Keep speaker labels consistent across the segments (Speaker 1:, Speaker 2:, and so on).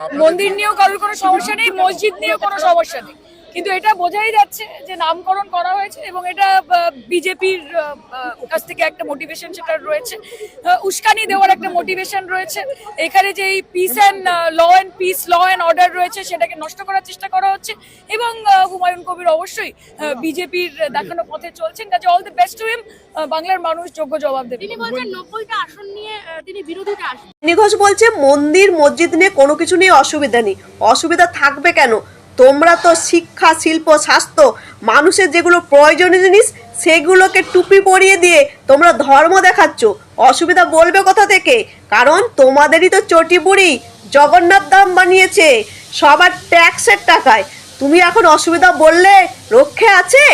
Speaker 1: মন্দির নিয়েও কারোর কোনো সমস্যা নেই, মসজিদ নিয়েও কোনো সমস্যা নেই, কিন্তু এটা বোঝাই যাচ্ছে যে নামকরণ করা হয়েছে এবং এটা বিজেপির কাছ থেকে একটা মোটিভেশন সেটা রয়েছে, উস্কানি দেওয়ার একটা মোটিভেশন রয়েছে। এখানে যে এই peace and law and order রয়েছে সেটাকে নষ্ট করার চেষ্টা করা হচ্ছে এবং হুমায়ুন কবির অবশ্যই বিজেপির দেখানো পথে চলছেন। কাজে all the best to him. বাংলার মানুষ যোগ্য জবাব দেবে।
Speaker 2: তিনি বলছেন 90টা আসন নিয়ে তিনি বিরোধিতা আসবেন।
Speaker 3: নিঘোষ বলছে মন্দির মসজিদ নিয়ে কোনো কিছু নিয়ে অসুবিধা নেই। অসুবিধা থাকবে কেন? তোমরা তো শিক্ষা, শিল্প, স্বাস্থ্য, মানুষের যেগুলো প্রয়োজনীয় জিনিস সেগুলোকে টুপি পরিয়ে দিয়ে তোমরা ধর্ম দেখাচ্ছ। অসুবিধা বলবে কোথা থেকে? কারণ তোমাদেরই তো চটি বুড়ি জগন্নাথ ধাম বানিয়েছে সবার ট্যাক্সের টাকায়। তুমি এখন অসুবিধা বললে রক্ষে আছে?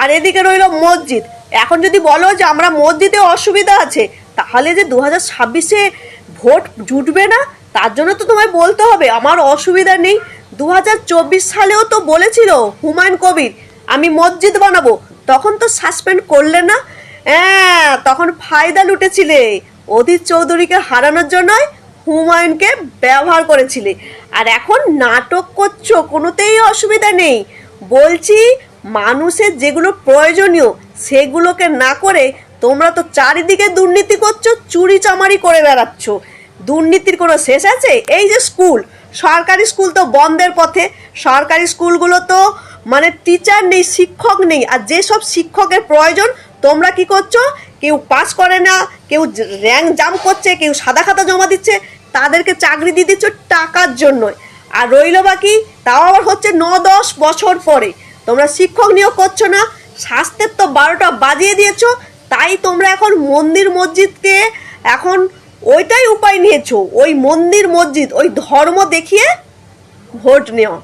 Speaker 3: আর এদিকে রইল মসজিদ। এখন যদি বলো যে আমরা মসজিদে অসুবিধা আছে, তাহলে যে 2026-এ ভোট জুটবে না, তার জন্য তো তোমায় বলতে হবে আমার অসুবিধা নেই। 2024 সালেও তো বলেছিল হুমায়ুন কবির আমি মসজিদ বানাবো, তখন তো সাসপেন্ড করলে না? হ্যাঁ, তখন ফায়দা লুটেছিলে, অধীর চৌধুরীকে হারানোর জন্যই হুমায়ুনকে ব্যবহার করেছিলে। আর এখন নাটক করছো, কোনোতেই অসুবিধা নেই। বলছি মানুষের যেগুলো প্রয়োজনীয় সেগুলোকে না করে তোমরা তো চারিদিকে দুর্নীতি করছো, চুরি চামারি করে বেড়াচ্ছ। দুর্নীতির কোনো শেষ আছে? এই যে স্কুল, সরকারি স্কুল তো বন্ধের পথে। সরকারি স্কুলগুলো তো মানে টিচার নেই, শিক্ষক নেই। আর যেসব শিক্ষকের প্রয়োজন তোমরা কি করছো? কেউ পাস করে না, কেউ র্যাঙ্ক জাম্প করছে, কেউ সাদা খাতা জমা দিচ্ছে, তাদেরকে চাকরি দিয়ে দিচ্ছ টাকার জন্য। আর রইল বাকি, তাও আবার হচ্ছে 9-10 বছর পরে। তোমরা শিক্ষক নিয়োগ করছো না, স্বাস্থ্যের তো 12টা বাজিয়ে দিয়েছো। তাই তোমরা এখন মন্দির মসজিদকে এখন ওইটাই উপায় নিয়েছো, ওই মন্দির মসজিদ ওই ধর্ম দেখিয়ে ভোট নেওয়া।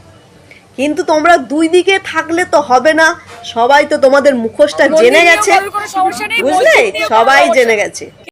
Speaker 3: কিন্তু তোমরা দুই দিকে থাকলে তো হবে না। সবাই তো তোমাদের মুখোশটা জেনে গেছে, বুঝলে? সবাই জেনে গেছে।